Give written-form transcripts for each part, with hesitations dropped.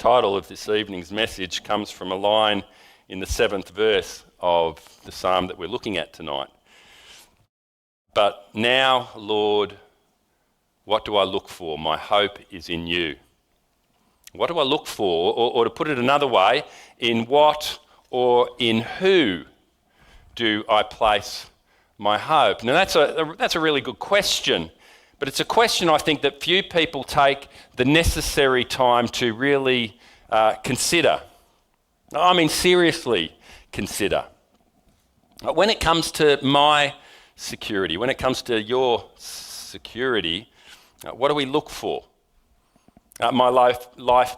title of this evening's message comes from a line in the 7th verse of the psalm that we're looking at tonight. But now, Lord, what do I look for? My hope is in you. What do I look for? Or to put it another way, in what or in who do I place my hope? Now that's a really good question, but it's a question I think that few people take the necessary time to really consider. I mean, seriously consider. When it comes to my security, when it comes to your security, what do we look for? My life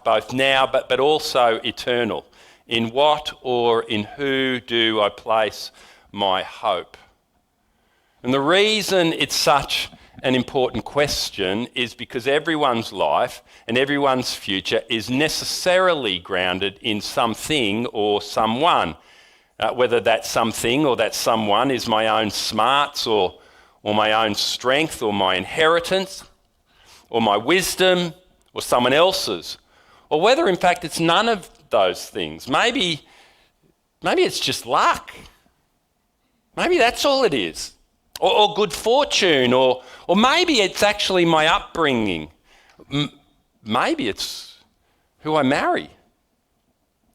both now but also eternal. In what or in who do I place my hope? And the reason it's such an important question is because everyone's life and everyone's future is necessarily grounded in something or someone. Whether that something or that someone is my own smarts or my own strength or my inheritance or my wisdom or someone else's, or whether in fact it's none of those things. Maybe it's just luck. Maybe that's all it is. Or good fortune, or maybe it's actually my upbringing. Maybe it's who I marry.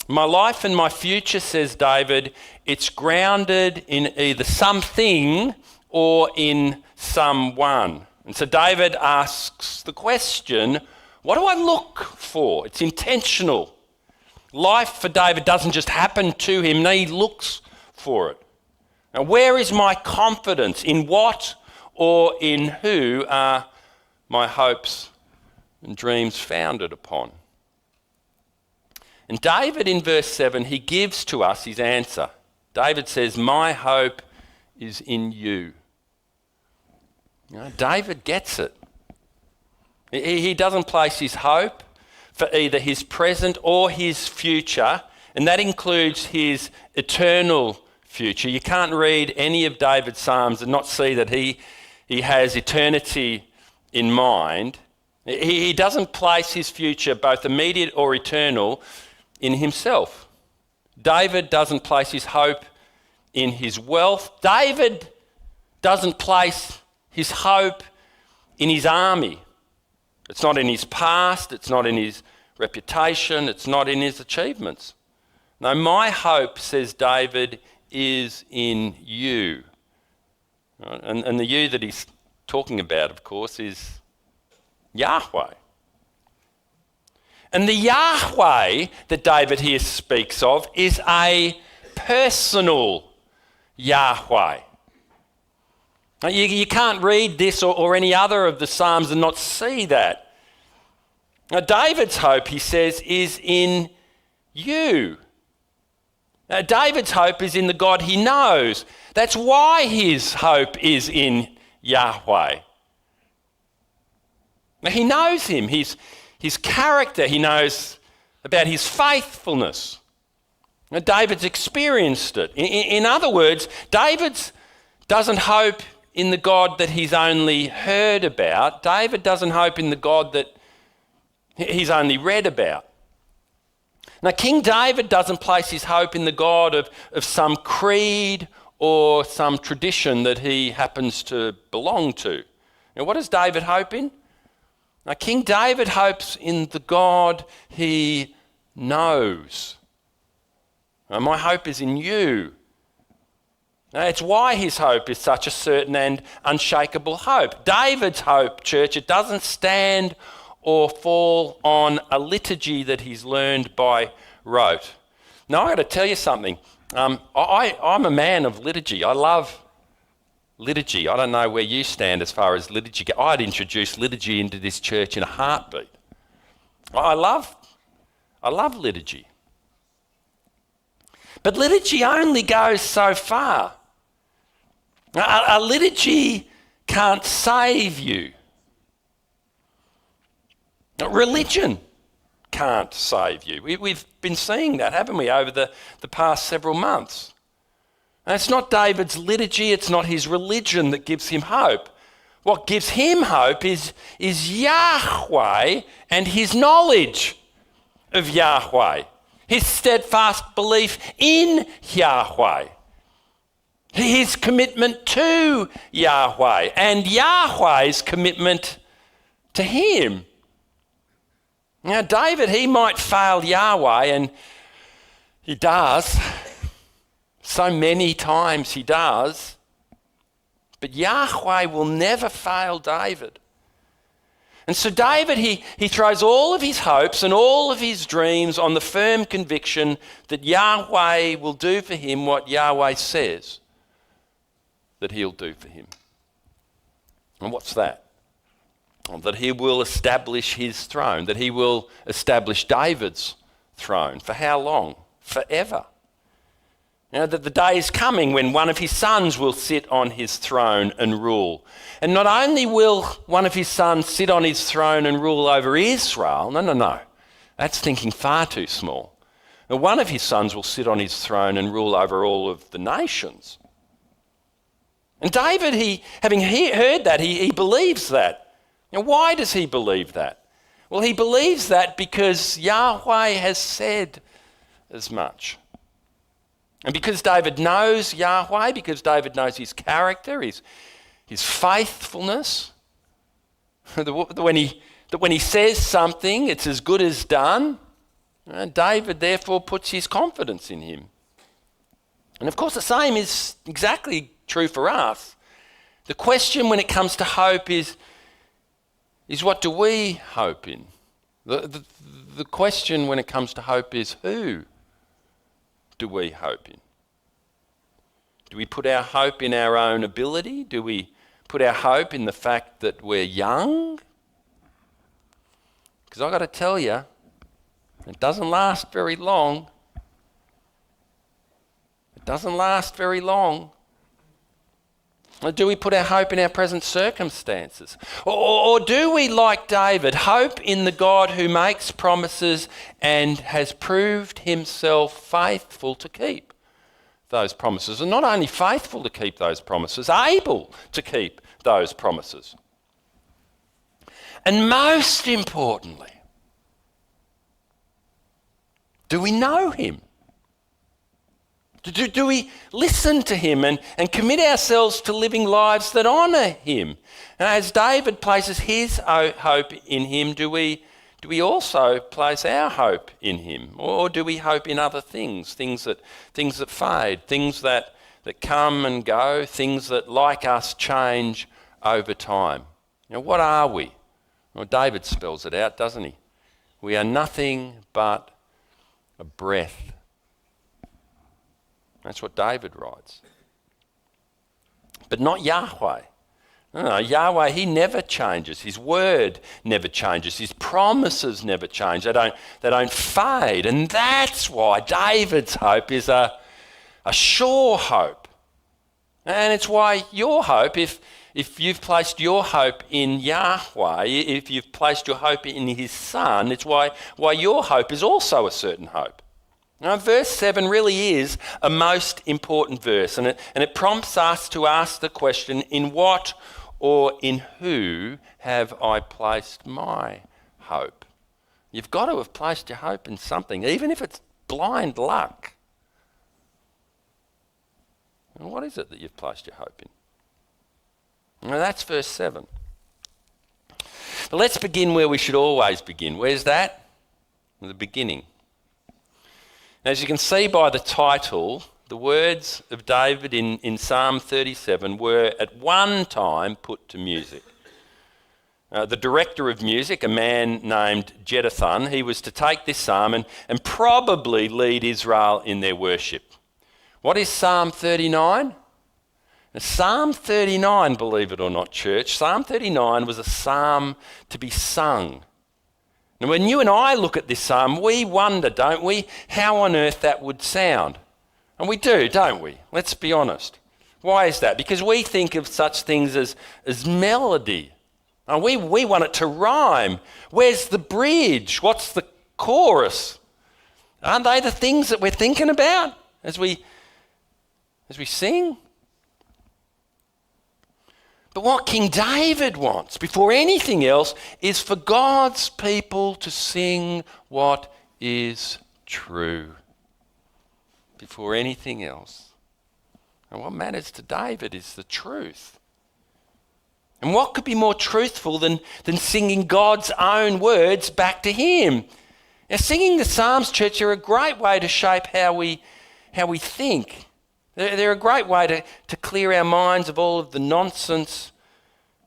My life and my future, says David, it's grounded in either something or in someone. And so David asks the question, what do I look for? It's intentional. Life for David doesn't just happen to him, he looks for it. Now, where is my confidence? In what or in who are my hopes and dreams founded upon? And David, in verse 7, he gives to us his answer. David says, my hope is in you. David gets it. He doesn't place his hope for either his present or his future, and that includes his eternal future. You can't read any of David's Psalms and not see that he has eternity in mind. He doesn't place his future, both immediate or eternal, in himself. David doesn't place his hope in his wealth. David doesn't place his hope in his army. It's not in his past, it's not in his reputation, it's not in his achievements. No, my hope, says David, is in you. And the you that he's talking about, of course, is Yahweh. And the Yahweh that David here speaks of is a personal Yahweh. Now, you can't read this or any other of the Psalms and not see that. Now, David's hope, he says, is in you. Now, David's hope is in the God he knows. That's why his hope is in Yahweh. Now, he knows him, his character. He knows about his faithfulness. Now, David's experienced it. In other words, David doesn't hope in the God that he's only heard about. David doesn't hope in the God that he's only read about. Now, King David doesn't place his hope in the God of some creed or some tradition that he happens to belong to. Now, what does David hope in? Now, King David hopes in the God he knows. Now, my hope is in you. Now, it's why his hope is such a certain and unshakable hope. David's hope, church, it doesn't stand or fall on a liturgy that he's learned by rote. Now, I've got to tell you something. I'm a man of liturgy. I love liturgy. I don't know where you stand as far as liturgy goes. I'd introduce liturgy into this church in a heartbeat. I love liturgy. But liturgy only goes so far. A liturgy can't save you. Religion can't save you. We've been seeing that, haven't we, over the past several months. And it's not David's liturgy, it's not his religion that gives him hope. What gives him hope is Yahweh and his knowledge. of Yahweh, his steadfast belief in Yahweh, his commitment to Yahweh, and Yahweh's commitment to him. Now, David, he might fail Yahweh, and he does. So many times he does. But Yahweh will never fail David. And so David, he throws all of his hopes and all of his dreams on the firm conviction that Yahweh will do for him what Yahweh says that he'll do for him. And what's that? That he will establish his throne, that he will establish David's throne. For how long? Forever. That the day is coming when one of his sons will sit on his throne and rule. And not only will one of his sons sit on his throne and rule over Israel, no. That's thinking far too small. Now, one of his sons will sit on his throne and rule over all of the nations. And David, having heard that, he believes that. Now, why does he believe that? Well, he believes that because Yahweh has said as much. And because David knows Yahweh, because David knows his character, his faithfulness, that when he says something, it's as good as done, David therefore puts his confidence in him. And of course the same is exactly true for us. The question when it comes to hope is what do we hope in? The question when it comes to hope is who do we hope in? Do we put our hope in our own ability? Do we put our hope in the fact that we're young? Because I've got to tell you, it doesn't last very long. It doesn't last very long. Or do we put our hope in our present circumstances? Or do we, like David, hope in the God who makes promises and has proved himself faithful to keep those promises? And not only faithful to keep those promises, able to keep those promises. And most importantly, do we know him? Do we listen to him and commit ourselves to living lives that honour him? And as David places his hope in him, do we also place our hope in him? Or do we hope in other things that fade, things that come and go, things that, like us, change over time? What are we? Well, David spells it out, doesn't he? We are nothing but a breath. That's what David writes. But not Yahweh. No, Yahweh, he never changes. His word never changes. His promises never change. They don't fade. And that's why David's hope is a sure hope. And it's why your hope, if you've placed your hope in Yahweh, if you've placed your hope in his Son, it's why your hope is also a certain hope. Now, verse 7 really is a most important verse, and it prompts us to ask the question, in what or in who have I placed my hope? You've got to have placed your hope in something, even if it's blind luck. And what is it that you've placed your hope in? Now, that's verse 7. But let's begin where we should always begin. Where's that? At the beginning. As you can see by the title, the words of David in Psalm 37 were at one time put to music. The director of music, a man named Jeduthun, he was to take this psalm and probably lead Israel in their worship. What is Psalm 39? Now, Psalm 39, believe it or not, church, Psalm 39 was a psalm to be sung. And when you and I look at this psalm, we wonder, don't we, how on earth that would sound. And we do, don't we? Let's be honest. Why is that? Because we think of such things as melody. And we want it to rhyme. Where's the bridge? What's the chorus? Aren't they the things that we're thinking about as we sing? But what King David wants, before anything else, is for God's people to sing what is true before anything else. And what matters to David is the truth. And what could be more truthful than singing God's own words back to him? Now, singing the Psalms, church, are a great way to shape how we think. They're a great way to clear our minds of all of the nonsense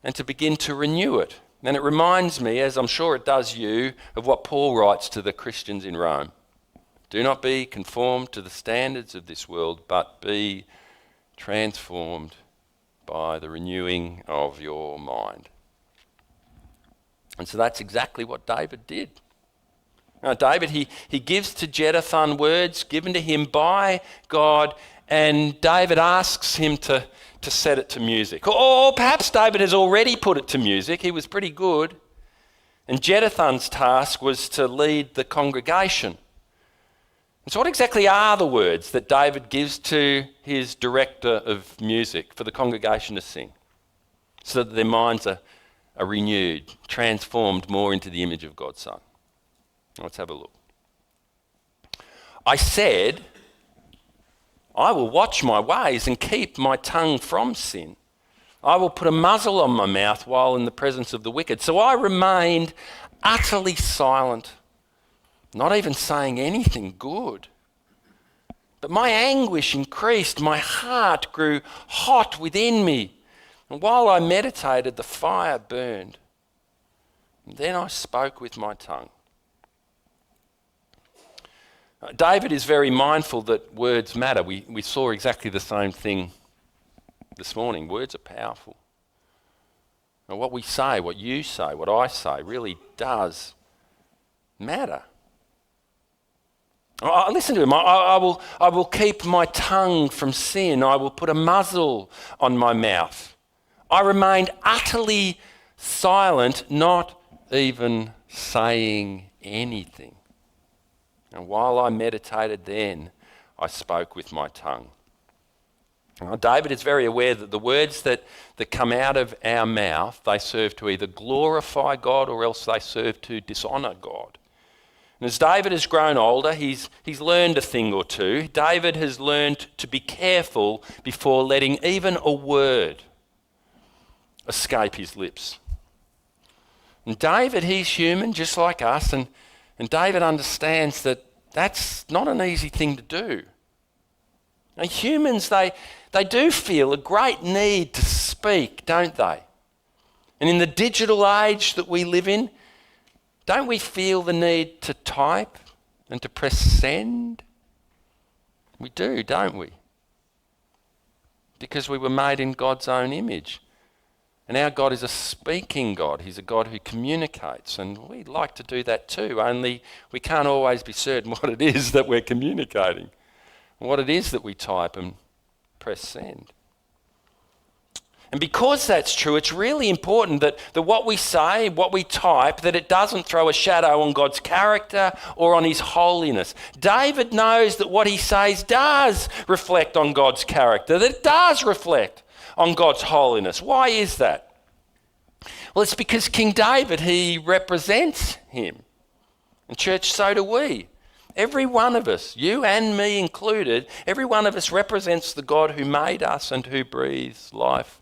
and to begin to renew it. And it reminds me, as I'm sure it does you, of what Paul writes to the Christians in Rome. Do not be conformed to the standards of this world, but be transformed by the renewing of your mind. And so that's exactly what David did. Now, David, he gives to Jeduthun words given to him by God, and David asks him to set it to music. Or perhaps David has already put it to music. He was pretty good. And Jeduthun's task was to lead the congregation. And so what exactly are the words that David gives to his director of music for the congregation to sing so that their minds are renewed, transformed more into the image of God's Son? Let's have a look. I said, I will watch my ways and keep my tongue from sin. I will put a muzzle on my mouth while in the presence of the wicked. So I remained utterly silent, not even saying anything good. But my anguish increased, my heart grew hot within me. And while I meditated, the fire burned. And then I spoke with my tongue. David is very mindful that words matter. We saw exactly the same thing this morning. Words are powerful. And what we say, what you say, what I say really does matter. Listen to him. I will keep my tongue from sin. I will put a muzzle on my mouth. I remained utterly silent, not even saying anything. And while I meditated then, I spoke with my tongue. Now, David is very aware that the words that come out of our mouth, they serve to either glorify God or else they serve to dishonour God. And as David has grown older, he's learned a thing or two. David has learned to be careful before letting even a word escape his lips. And David, he's human just like us, and David understands that that's not an easy thing to do. Now, humans, they do feel a great need to speak, don't they? And in the digital age that we live in, don't we feel the need to type and to press send? We do, don't we? Because we were made in God's own image. And our God is a speaking God. He's a God who communicates. And we like to do that too, only we can't always be certain what it is that we're communicating, what it is that we type and press send. And because that's true, it's really important that what we say, what we type, that it doesn't throw a shadow on God's character or on his holiness. David knows that what he says does reflect on God's character, that it does reflect on God's holiness. Why is that? Well, it's because King David, he represents him. And church, so do we. Every one of us, you and me included, every one of us represents the God who made us and who breathes life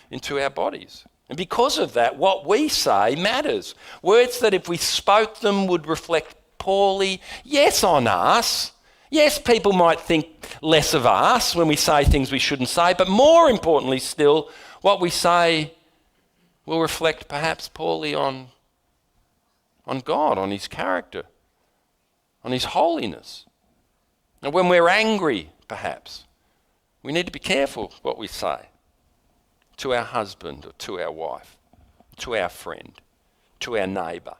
into our bodies. And because of that, what we say matters. Words that if we spoke them would reflect poorly, yes, on us. Yes, people might think less of us when we say things we shouldn't say, but more importantly still, what we say will reflect perhaps poorly on God, on his character, on his holiness. And when we're angry, perhaps, we need to be careful what we say to our husband or to our wife, to our friend, to our neighbour.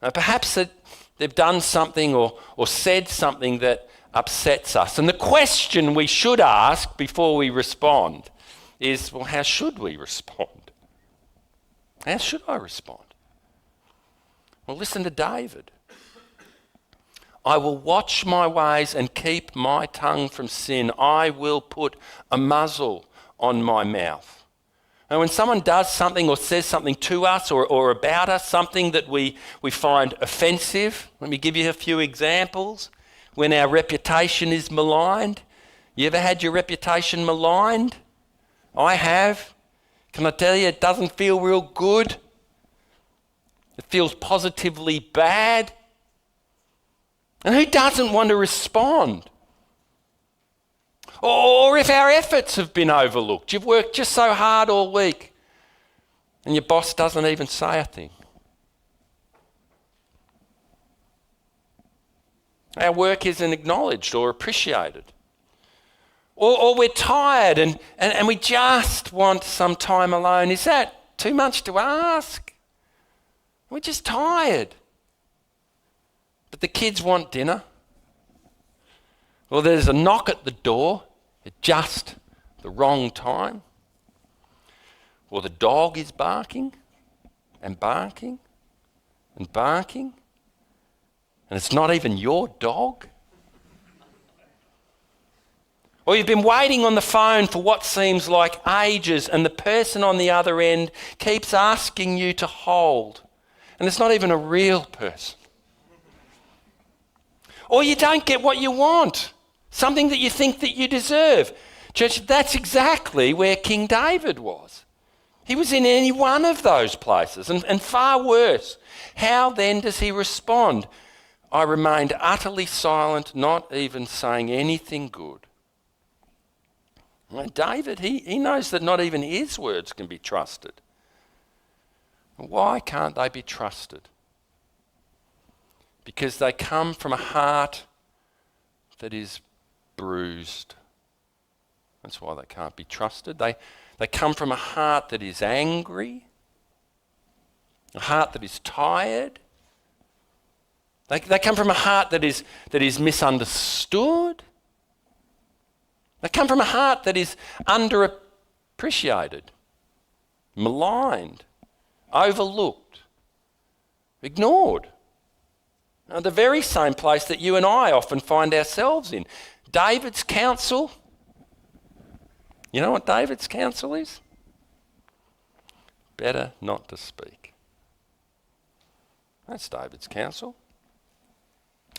Now, perhaps that they've done something or said something that upsets us. And the question we should ask before we respond is, well, how should we respond? How should I respond? Well, listen to David. I will watch my ways and keep my tongue from sin. I will put a muzzle on my mouth. And when someone does something or says something to us or about us, something that we find offensive, let me give you a few examples. When our reputation is maligned. You ever had your reputation maligned? I have. Can I tell you, it doesn't feel real good. It feels positively bad. And who doesn't want to respond? Or if our efforts have been overlooked, you've worked just so hard all week and your boss doesn't even say a thing. Our work isn't acknowledged or appreciated. Or we're tired and we just want some time alone. Is that too much to ask? We're just tired. But the kids want dinner. Or there's a knock at the door at just the wrong time. Or the dog is barking and barking and barking. And it's not even your dog. Or you've been waiting on the phone for what seems like ages and the person on the other end keeps asking you to hold. And it's not even a real person. Or you don't get what you want. Something that you think that you deserve. Church, that's exactly where King David was. He was in any one of those places and far worse. How then does he respond? I remained utterly silent, not even saying anything good. Well, David, he knows that not even his words can be trusted. Why can't they be trusted? Because they come from a heart that is bruised. That's why they can't be trusted. They come from a heart that is angry, a heart that is tired. They come from a heart that is misunderstood. They come from a heart that is underappreciated, maligned, overlooked, ignored. The very same place that you and I often find ourselves in. David's counsel. You know what David's counsel is? Better not to speak. That's David's counsel.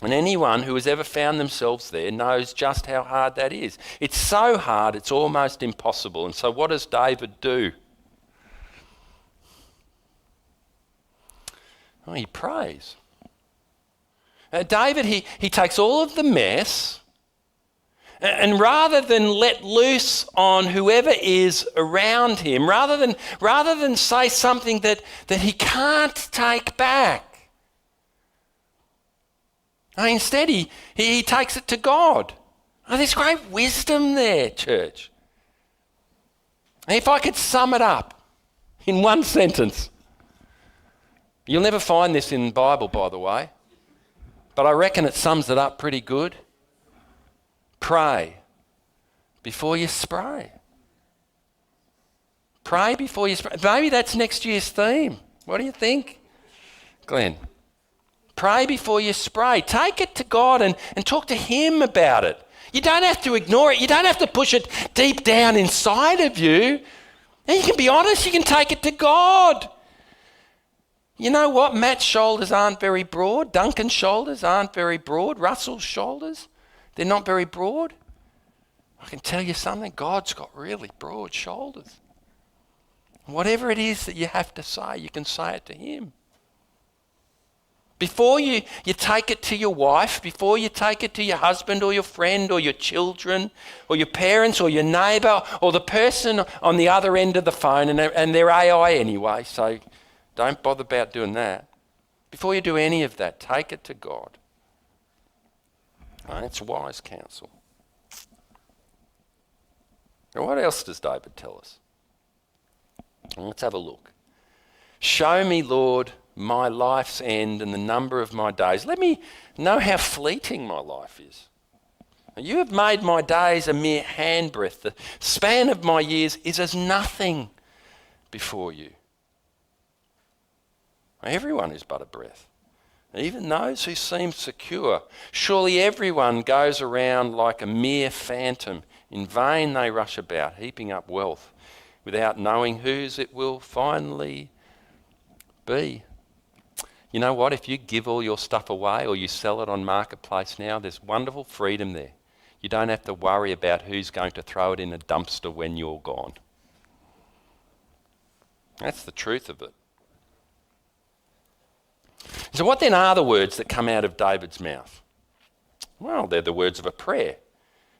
And anyone who has ever found themselves there knows just how hard that is. It's so hard, it's almost impossible. And so what does David do? Oh, he prays. David, he takes all of the mess and rather than let loose on whoever is around him, rather than say something that he can't take back, instead he takes it to God. Oh, there's great wisdom there, church. If I could sum it up in one sentence, you'll never find this in the Bible, by the way, but I reckon it sums it up pretty good. Pray before you spray. Pray before you spray. Maybe that's next year's theme. What do you think, Glenn? Pray before you spray. Take it to God and talk to him about it. You don't have to ignore it. You don't have to push it deep down inside of you. And you can be honest. You can take it to God. You know what? Matt's shoulders aren't very broad. Duncan's shoulders aren't very broad. Russell's shoulders, they're not very broad. I can tell you something. God's got really broad shoulders. Whatever it is that you have to say, you can say it to him. Before you take it to your wife, before you take it to your husband or your friend or your children or your parents or your neighbour or the person on the other end of the phone, and they're AI anyway, so don't bother about doing that. Before you do any of that, take it to God. It's wise counsel. Now, what else does David tell us? Let's have a look. Show me, Lord, my life's end and the number of my days. Let me know how fleeting my life is. You have made my days a mere handbreadth. The span of my years is as nothing before you. Everyone is but a breath, even those who seem secure. Surely everyone goes around like a mere phantom. In vain they rush about, heaping up wealth without knowing whose it will finally be. You know what? If you give all your stuff away or you sell it on Marketplace now, there's wonderful freedom there. You don't have to worry about who's going to throw it in a dumpster when you're gone. That's the truth of it. So what then are the words that come out of David's mouth? Well, they're the words of a prayer.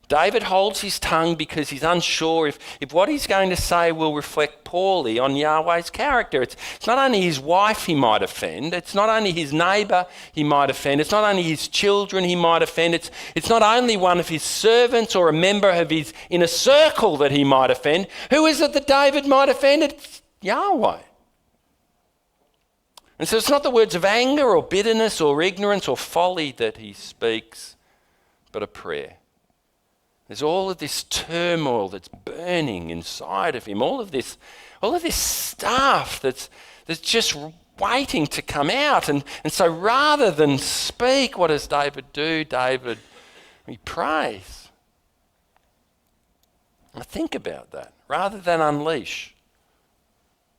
David holds his tongue because he's unsure if what he's going to say will reflect poorly on Yahweh's character. It's not only his wife he might offend, it's not only his neighbour he might offend, it's not only his children he might offend, it's not only one of his servants or a member of his inner circle that he might offend. Who is it that David might offend? It's Yahweh. And so it's not the words of anger or bitterness or ignorance or folly that he speaks, but a prayer. There's all of this turmoil that's burning inside of him, all of this stuff that's just waiting to come out. And so rather than speak, what does David do? He prays. Now think about that. Rather than unleash,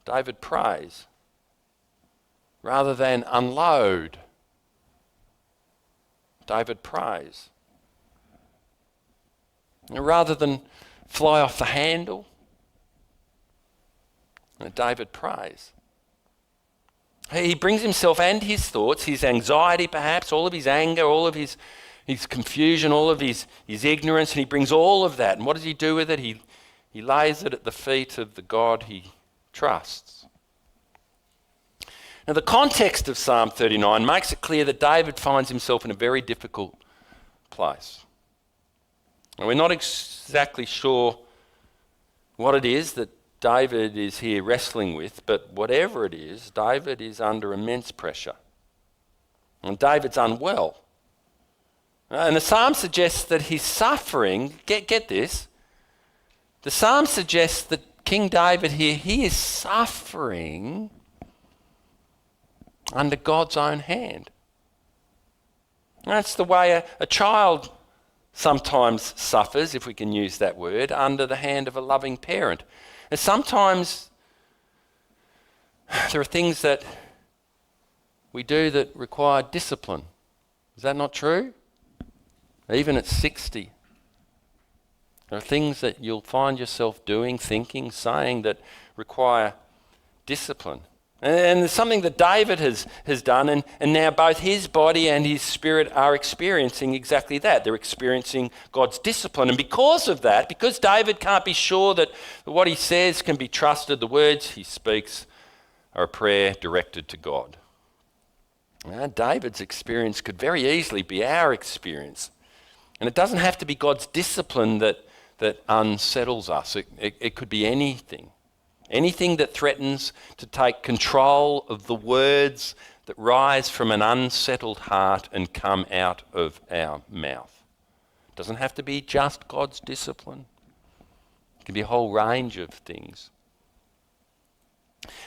David prays. Rather than unload, David prays. Rather than fly off the handle, David prays. He brings himself and his thoughts, his anxiety perhaps, all of his anger, all of his confusion, all of his ignorance, and he brings all of that. And what does he do with it? He lays it at the feet of the God he trusts. Now the context of Psalm 39 makes it clear that David finds himself in a very difficult place. And we're not exactly sure what it is that David is here wrestling with, but whatever it is, David is under immense pressure. And David's unwell. And the psalm suggests that he's suffering. Get this. The psalm suggests that King David here, he is suffering under God's own hand. That's the way a child sometimes suffers, if we can use that word, under the hand of a loving parent. And sometimes there are things that we do that require discipline. Is that not true? Even at 60. There are things that you'll find yourself doing, thinking, saying that require discipline. And there's something that David has done, and now both his body and his spirit are experiencing exactly that. They're experiencing God's discipline. And because of that, because David can't be sure that what he says can be trusted, the words he speaks are a prayer directed to God. Now, David's experience could very easily be our experience. And it doesn't have to be God's discipline that unsettles us. It could be anything. Anything that threatens to take control of the words that rise from an unsettled heart and come out of our mouth. It doesn't have to be just God's discipline. It can be a whole range of things.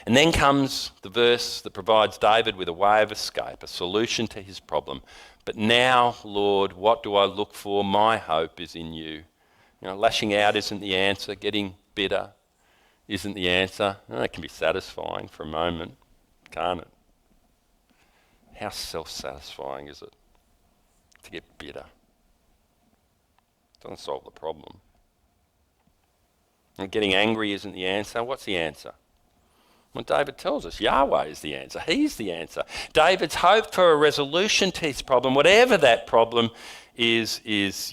And then comes the verse that provides David with a way of escape, a solution to his problem. But now, Lord, what do I look for? My hope is in you. Lashing out isn't the answer. Getting bitter isn't the answer. It can be satisfying for a moment, can't it? How self-satisfying is it to get bitter? It doesn't solve the problem. And getting angry isn't the answer. What's the answer? Well, David tells us Yahweh is the answer. He's the answer. David's hope for a resolution to his problem, whatever that problem is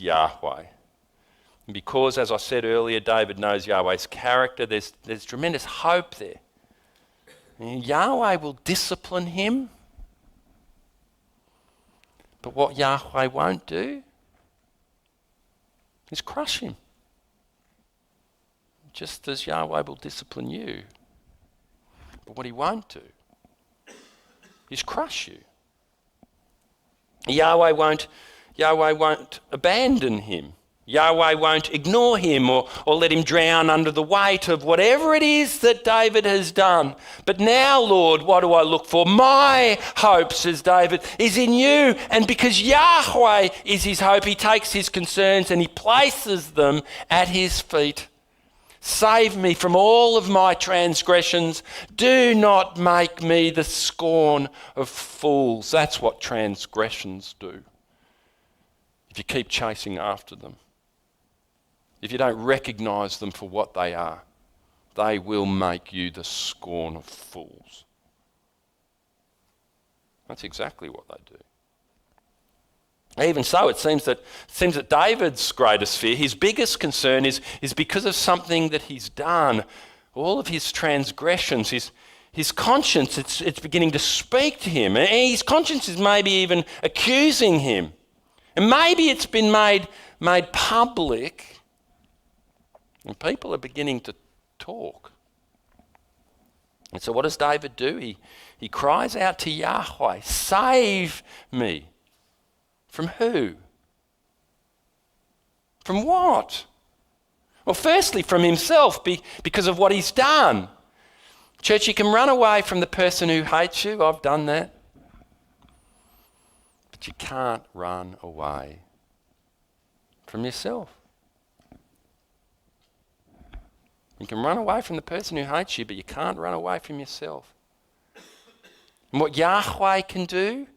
Yahweh. And because, as I said earlier, David knows Yahweh's character, there's tremendous hope there. And Yahweh will discipline him. But what Yahweh won't do is crush him. Just as Yahweh will discipline you. But what he won't do is crush you. Yahweh won't abandon him. Yahweh won't ignore him or let him drown under the weight of whatever it is that David has done. But now, Lord, what do I look for? My hope, says David, is in you. And because Yahweh is his hope, he takes his concerns and he places them at his feet. Save me from all of my transgressions. Do not make me the scorn of fools. That's what transgressions do. If you keep chasing after them, if you don't recognise them for what they are, they will make you the scorn of fools. That's exactly what they do. Even so, it seems that David's greatest fear, his biggest concern is because of something that he's done. All of his transgressions, his conscience, it's beginning to speak to him. And his conscience is maybe even accusing him. And maybe it's been made public, and people are beginning to talk. And so what does David do? He cries out to Yahweh, save me. From who? From what? Well, firstly, from himself, because of what he's done. Church, you can run away from the person who hates you. I've done that. But you can't run away from yourself. You can run away from the person who hates you, but you can't run away from yourself. And what Yahweh can do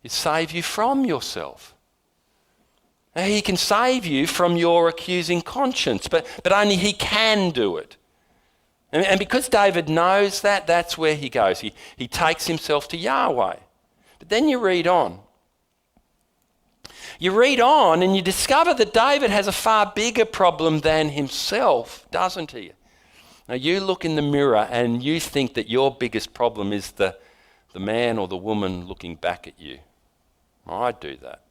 is save you from yourself. He can save you from your accusing conscience, but only he can do it. And because David knows that, that's where he goes. He takes himself to Yahweh. But then you read on. You read on and you discover that David has a far bigger problem than himself, doesn't he? Now you look in the mirror and you think that your biggest problem is the man or the woman looking back at you. I do that.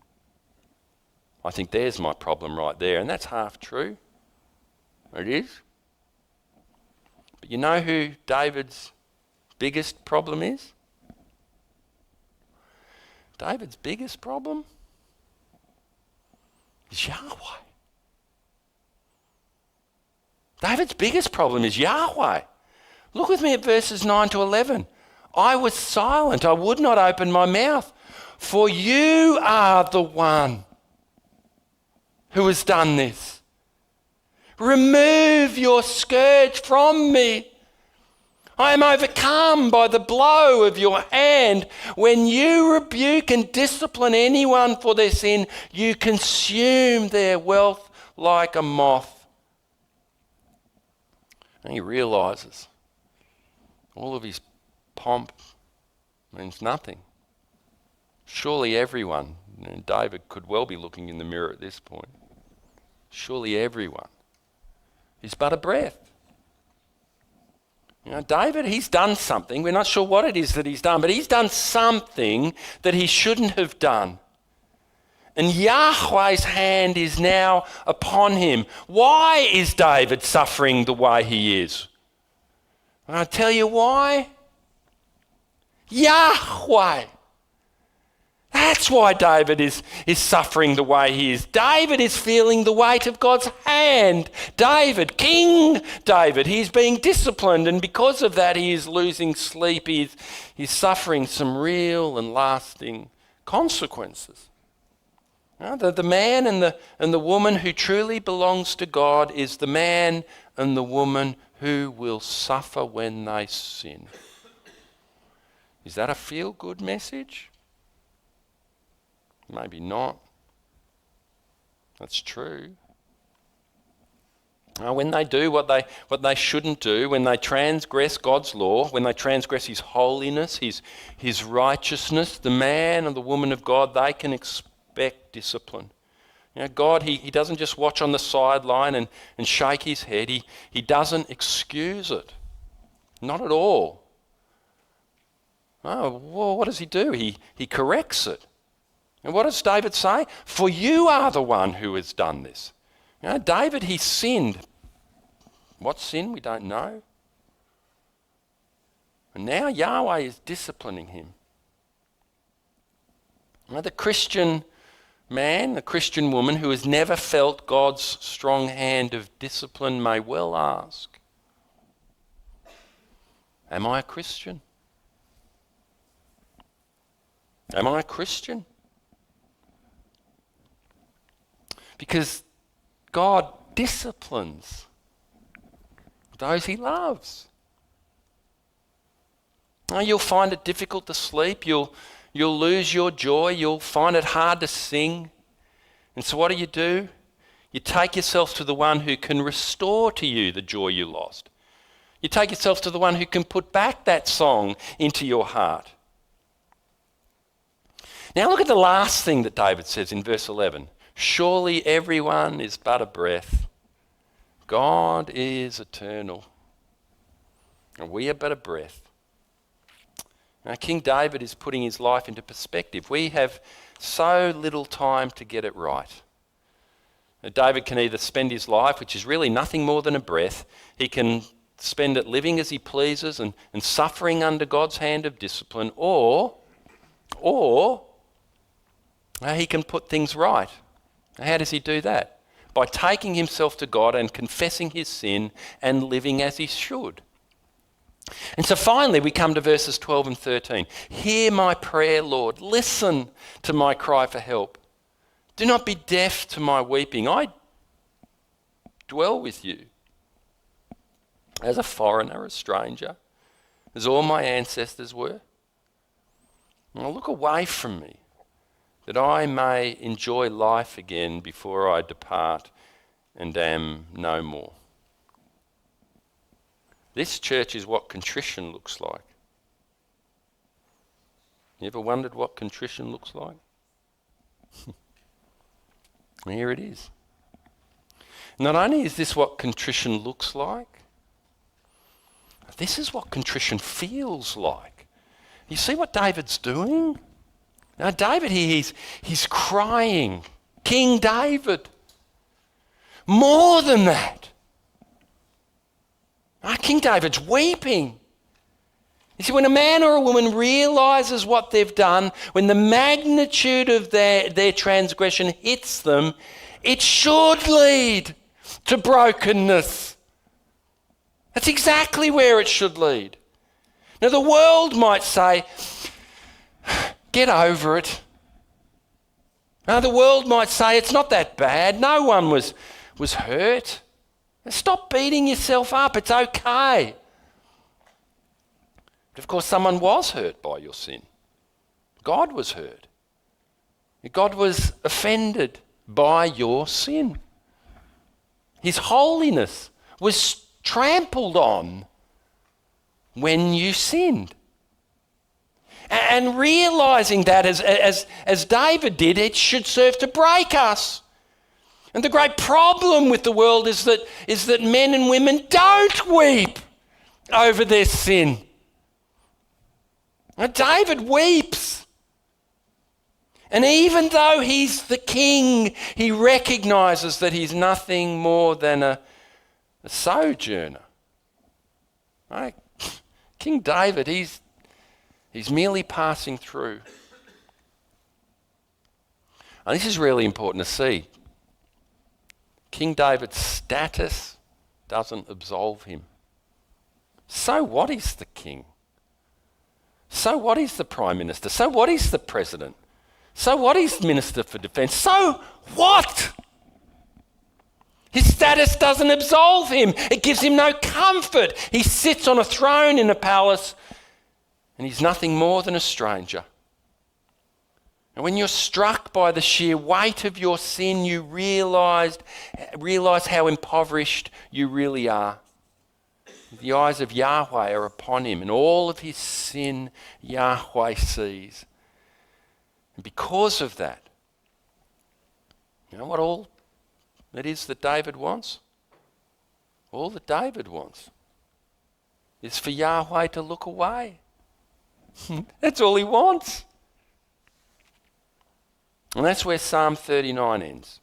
I think there's my problem right there, and that's half true. It is. But you know who David's biggest problem is? David's biggest problem is Yahweh. David's biggest problem is Yahweh. Look with me at verses 9 to 11. I was silent, I would not open my mouth, for you are the one who has done this. Remove your scourge from me. I am overcome by the blow of your hand. When you rebuke and discipline anyone for their sin, you consume their wealth like a moth. And he realises all of his pomp means nothing. Surely everyone, and David could well be looking in the mirror at this point, surely everyone is but a breath. You know, David, he's done something. We're not sure what it is that he's done, but he's done something that he shouldn't have done. And Yahweh's hand is now upon him. Why is David suffering the way he is? And I'll tell you why. Yahweh. That's why David is suffering the way he is. David is feeling the weight of God's hand. David, King David, he's being disciplined, and because of that he is losing sleep. He's suffering some real and lasting consequences. The man and the woman who truly belongs to God is the man and the woman who will suffer when they sin. Is that a feel-good message? Maybe not. That's true. When they do what they shouldn't do, when they transgress God's law, when they transgress his holiness, his righteousness, the man and the woman of God, they can expect discipline. You know, God, he doesn't just watch on the sideline and shake his head. He doesn't excuse it. Not at all. Oh, well, what does he do? He corrects it. And what does David say? For you are the one who has done this. You know, David, he sinned. What sin? We don't know. And now Yahweh is disciplining him. You know, the Christian man, the Christian woman who has never felt God's strong hand of discipline may well ask, am I a Christian? Am I a Christian? Because God disciplines those he loves. Oh, you'll find it difficult to sleep. You'll lose your joy. You'll find it hard to sing. And so what do? You take yourself to the one who can restore to you the joy you lost. You take yourself to the one who can put back that song into your heart. Now look at the last thing that David says in verse 11. Surely everyone is but a breath. God is eternal, and we are but a breath. Now, King David is putting his life into perspective. We have so little time to get it right. Now, David can either spend his life, which is really nothing more than a breath, he can spend it living as he pleases and suffering under God's hand of discipline, or he can put things right. How does he do that? By taking himself to God and confessing his sin and living as he should. And so finally we come to verses 12 and 13. Hear my prayer, Lord. Listen to my cry for help. Do not be deaf to my weeping. I dwell with you as a foreigner, a stranger, as all my ancestors were. Now look away from me, that I may enjoy life again before I depart and am no more. This, church, is what contrition looks like. You ever wondered what contrition looks like? Here it is. Not only is this what contrition looks like, this is what contrition feels like. You see what David's doing? Now David here, he's crying. King David. More than that. King David's weeping. You see, when a man or a woman realises what they've done, when the magnitude of their transgression hits them, it should lead to brokenness. That's exactly where it should lead. Now the world might say, get over it. Now the world might say, it's not that bad. No one was hurt. Stop beating yourself up. It's okay. But of course, someone was hurt by your sin. God was hurt. God was offended by your sin. His holiness was trampled on when you sinned. And realising that as David did, it should serve to break us. And the great problem with the world is that men and women don't weep over their sin. Now, David weeps. And even though he's the king, he recognises that he's nothing more than a sojourner. Right? King David, he's merely passing through. And this is really important to see. King David's status doesn't absolve him. So what is the king? So what is the Prime Minister? So what is the President? So what is Minister for Defence? So what? His status doesn't absolve him. It gives him no comfort. He sits on a throne in a palace and he's nothing more than a stranger. And when you're struck by the sheer weight of your sin, you realise how impoverished you really are. The eyes of Yahweh are upon him, and all of his sin Yahweh sees. And because of that, you know what all it is that David wants? All that David wants is for Yahweh to look away. That's all he wants. And that's where Psalm 39 ends.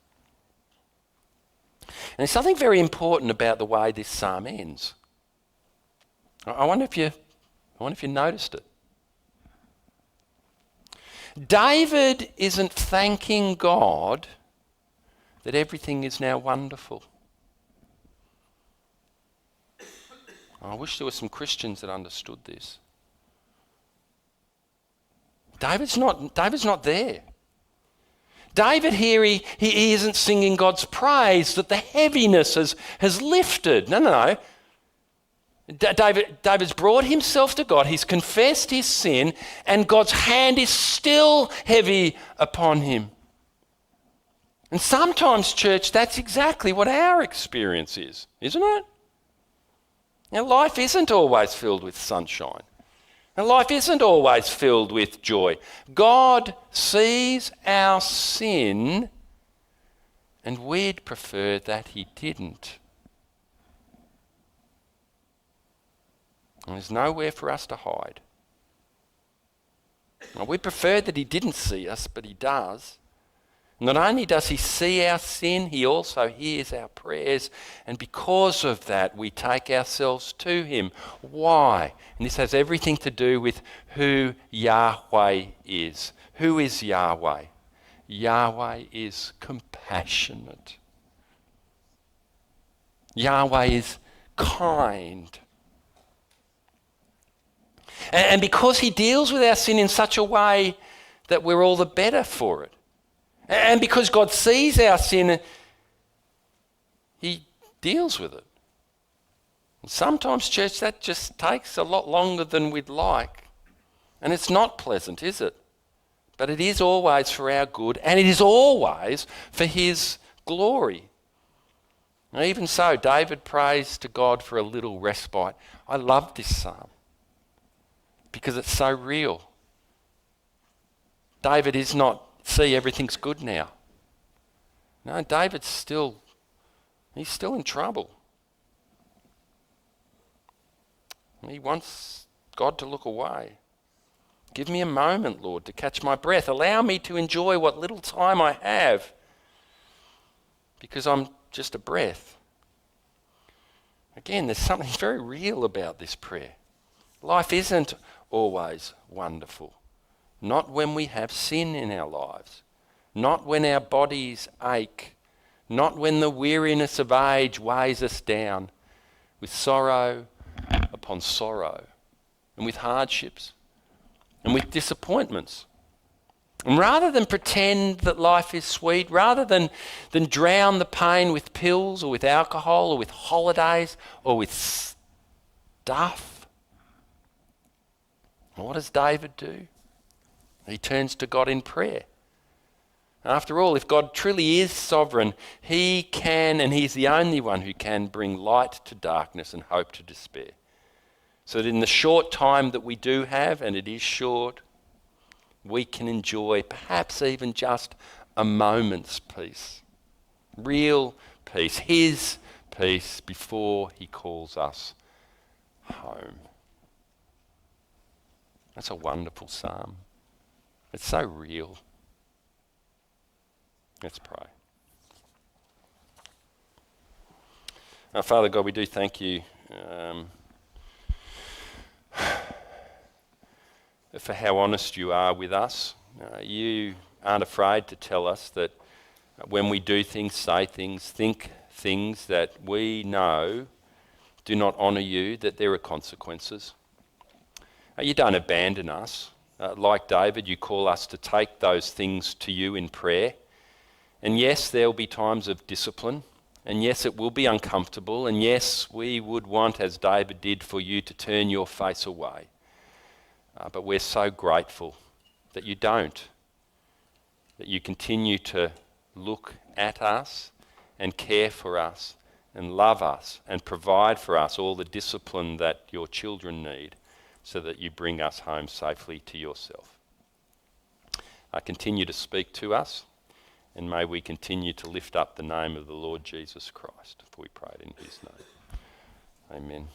And there's something very important about the way this psalm ends. I wonder if you noticed it. David isn't thanking God that everything is now wonderful. I wish there were some Christians that understood this. David's not there. David here, he isn't singing God's praise that the heaviness has lifted. No. David's brought himself to God. He's confessed his sin, and God's hand is still heavy upon him. And sometimes, church, that's exactly what our experience is, isn't it? Now, life isn't always filled with sunshine. And life isn't always filled with joy. God sees our sin, and we'd prefer that he didn't. And there's nowhere for us to hide. Well, we prefer that he didn't see us, but he does. Not only does he see our sin, he also hears our prayers. And because of that, we take ourselves to him. Why? And this has everything to do with who Yahweh is. Who is Yahweh? Yahweh is compassionate. Yahweh is kind. And because he deals with our sin in such a way that we're all the better for it. And because God sees our sin, he deals with it. And sometimes, church, that just takes a lot longer than we'd like. And it's not pleasant, is it? But it is always for our good, and it is always for his glory. And even so, David prays to God for a little respite. I love this psalm because it's so real. David is not, see, everything's good now. No, David's he's still in trouble. He wants God to look away. Give me a moment, Lord, to catch my breath. Allow me to enjoy what little time I have, because I'm just a breath. Again, there's something very real about this prayer. Life isn't always wonderful. Not when we have sin in our lives. Not when our bodies ache. Not when the weariness of age weighs us down with sorrow upon sorrow, and with hardships, and with disappointments. And rather than pretend that life is sweet, rather than drown the pain with pills or with alcohol or with holidays or with stuff, what does David do? He turns to God in prayer. After all, if God truly is sovereign, he can, and he's the only one who can, bring light to darkness and hope to despair. So that in the short time that we do have, and it is short, we can enjoy perhaps even just a moment's peace. Real peace. His peace before he calls us home. That's a wonderful psalm. It's so real. Let's pray. Father God, we do thank you for how honest you are with us. You aren't afraid to tell us that when we do things, say things, think things that we know do not honour you, that there are consequences. You don't abandon us. Like David, you call us to take those things to you in prayer. And yes, there will be times of discipline. And yes, it will be uncomfortable. And yes, we would want, as David did, for you to turn your face away. But we're so grateful that you don't. That you continue to look at us and care for us and love us and provide for us all the discipline that your children need, so that you bring us home safely to yourself. Continue to speak to us, and may we continue to lift up the name of the Lord Jesus Christ, for we pray it in his name. Amen.